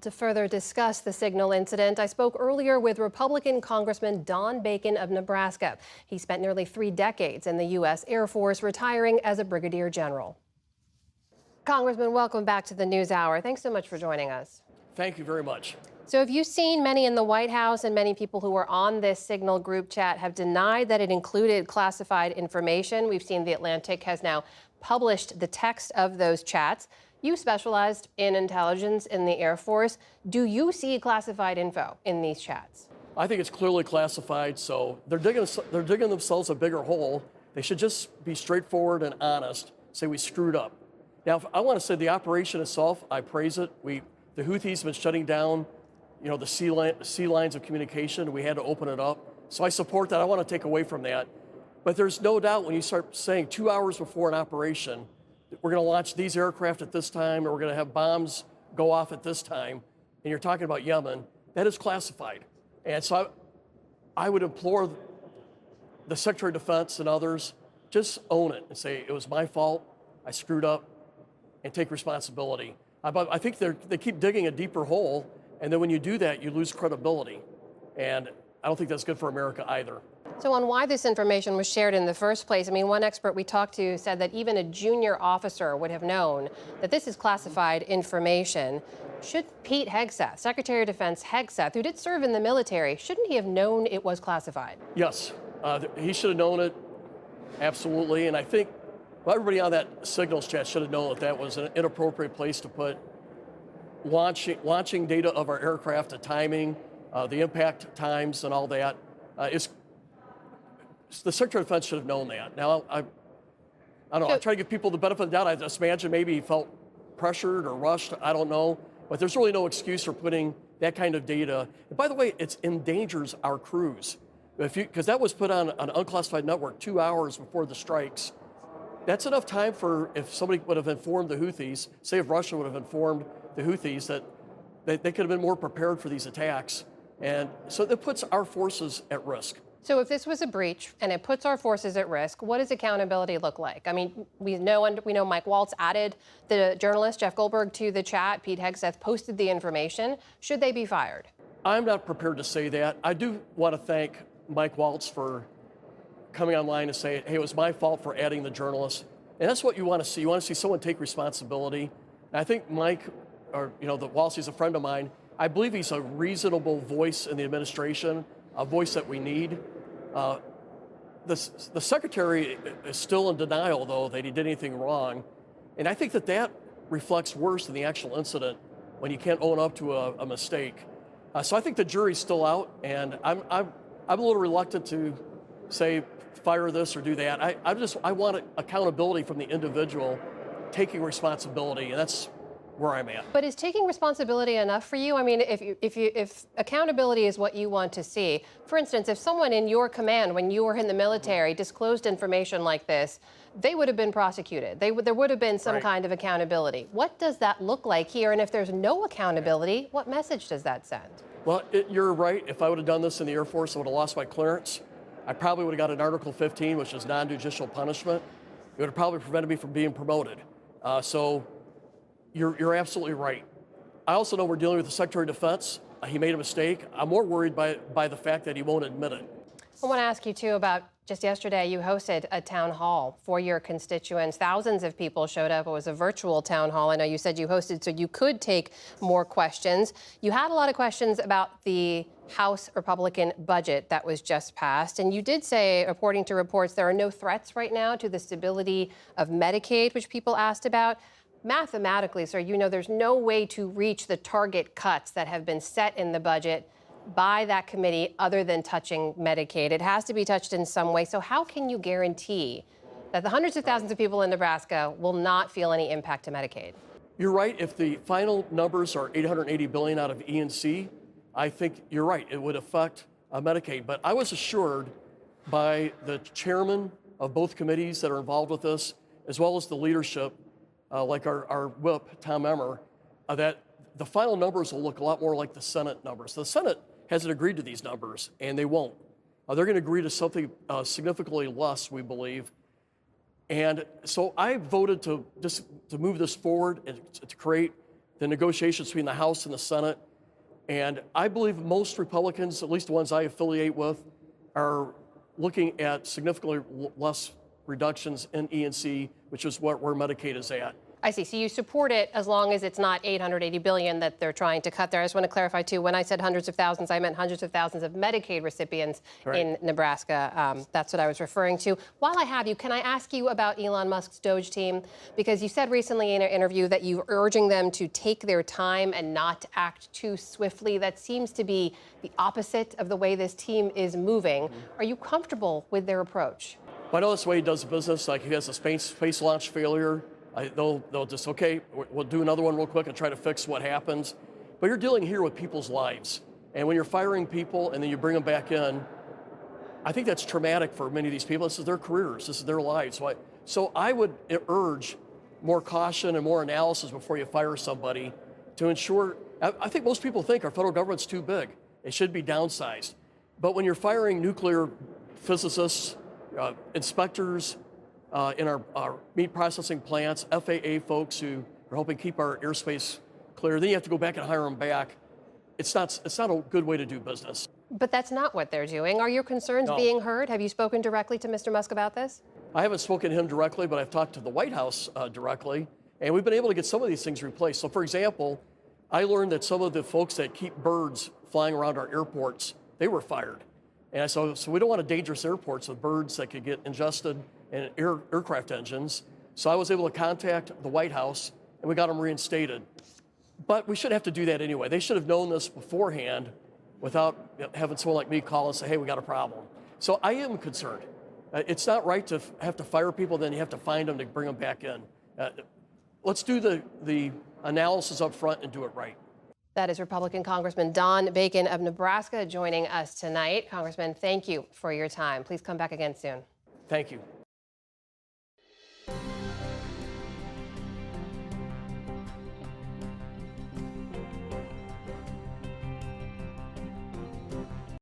To further discuss the signal incident, I spoke earlier with Republican Congressman Bacon of Nebraska. He spent nearly 3 decades in the U.S. Air Force, retiring as a brigadier general. Congressman, welcome back to the News Hour. Thanks so much for joining us. Thank you very much. So have you seen many in the White House and many people who were on this Signal group chat have denied that it included classified information? We've seen The Atlantic has now published the text of those chats. You specialized in intelligence in the Air Force. Do you see classified info in these chats? I think it's clearly classified, so they're digging themselves a bigger hole. They should just be straightforward and honest, say we screwed up. Now, I want to say the operation itself, I praise it. The Houthis have been shutting down, the sea lines of communication. We had to open it up. So I support that. I want to take away from that. But there's no doubt when you start saying 2 hours before an operation, we're going to launch these aircraft at this time, or we're going to have bombs go off at this time, and you're talking about Yemen, that is classified. And so I would implore the Secretary of Defense and others, just own it and say, it was my fault, I screwed up, and take responsibility. I think they keep digging a deeper hole, and then when you do that, you lose credibility. And I don't think that's good for America either. So on why this information was shared in the first place, I mean, one expert we talked to said that even a junior officer would have known that this is classified information. Should Pete Hegseth, Secretary of Defense Hegseth, who did serve in the military, shouldn't he have known it was classified? Yes, he should have known it, absolutely. And I think everybody on that signals chat should have known that that was an inappropriate place to put launching data of our aircraft, the timing, the impact times and all that. The Secretary of Defense should have known that. Now, I don't know, I try to give people the benefit of the doubt. I just imagine maybe he felt pressured or rushed, I don't know. But there's really no excuse for putting that kind of data. And by the way, it endangers our crews. Because that was put on an unclassified network 2 hours before the strikes. That's enough time for, if somebody would have informed the Houthis, say if Russia would have informed the Houthis, that they could have been more prepared for these attacks. And so that puts our forces at risk. So if this was a breach and it puts our forces at risk, what does accountability look like? I mean, we know Mike Waltz added the journalist Jeff Goldberg to the chat. Pete Hegseth posted the information. Should they be fired? I'm not prepared to say that. I do want to thank Mike Waltz for coming online and saying, hey, it was my fault for adding the journalist. And that's what you want to see. You want to see someone take responsibility. And I think Mike, Waltz is a friend of mine. I believe he's a reasonable voice in the administration, a voice that we need. The secretary is still in denial, though, that he did anything wrong. And I think that reflects worse than the actual incident when you can't own up to a mistake. So I think the jury's still out, and I'm a little reluctant to say fire this or do that. I want accountability from the individual taking responsibility, and that's where I'm at. But is taking responsibility enough for you? I mean, if accountability is what you want to see, for instance, if someone in your command, when you were in the military, disclosed information like this, they would have been prosecuted. There would have been some kind of accountability. What does that look like here? And if there's no accountability, what message does that send? Well, you're right. If I would have done this in the Air Force, I would have lost my clearance. I probably would have got an Article 15, which is non-judicial punishment. It would have probably prevented me from being promoted. So you're absolutely right. I also know we're dealing with the Secretary of Defense. He made a mistake. I'm more worried by the fact that he won't admit it. I want to ask you, too, about just yesterday you hosted a town hall for your constituents. Thousands of people showed up. It was a virtual town hall. I know you said you hosted so you could take more questions. You had a lot of questions about the House Republican budget that was just passed. And you did say, according to reports, there are no threats right now to the stability of Medicaid, which people asked about. Mathematically, sir, there's no way to reach the target cuts that have been set in the budget by that committee other than touching Medicaid. It has to be touched in some way. So how can you guarantee that the hundreds of thousands of people in Nebraska will not feel any impact to Medicaid? You're right. If the final numbers are $880 billion out of E&C, I think you're right. It would affect Medicaid. But I was assured by the chairman of both committees that are involved with this, as well as the leadership, like our whip, Tom Emmer, that the final numbers will look a lot more like the Senate numbers. The Senate hasn't agreed to these numbers, and they won't. They're going to agree to something significantly less, we believe. And so I voted to move this forward and to create the negotiations between the House and the Senate. And I believe most Republicans, at least the ones I affiliate with, are looking at significantly less reductions in E&C, which is where Medicaid is at. I see. So you support it as long as it's not $880 billion that they're trying to cut there. I just want to clarify, too, when I said hundreds of thousands, I meant hundreds of thousands of Medicaid recipients in Nebraska. That's what I was referring to. While I have you, can I ask you about Elon Musk's Doge team? Because you said recently in an interview that you're urging them to take their time and not act too swiftly. That seems to be the opposite of the way this team is moving. Are you comfortable with their approach? Well, I know that's the way he does business. Like, he has a space launch failure. They'll just, okay, we'll do another one real quick and try to fix what happens. But you're dealing here with people's lives. And when you're firing people and then you bring them back in, I think that's traumatic for many of these people. This is their careers. This is their lives. So I would urge more caution and more analysis before you fire somebody to ensure. I think most people think our federal government's too big. It should be downsized. But when you're firing nuclear physicists, inspectors, in our meat processing plants, FAA folks who are helping keep our airspace clear, then you have to go back and hire them back. It's not a good way to do business. But that's not what they're doing. Are your concerns being heard? Have you spoken directly to Mr. Musk about this? I haven't spoken to him directly, but I've talked to the White House directly, and we've been able to get some of these things replaced. So, for example, I learned that some of the folks that keep birds flying around our airports, they were fired. And so we don't want a dangerous airports with birds that could get ingested in aircraft engines. So I was able to contact the White House, and we got them reinstated. But we shouldn't have to do that anyway. They should have known this beforehand without having someone like me call and say, hey, we got a problem. So I am concerned. It's not right to have to fire people, then you have to find them to bring them back in. Let's do the analysis up front and do it right. That is Republican Congressman Don Bacon of Nebraska joining us tonight. Congressman, thank you for your time. Please come back again soon. Thank you.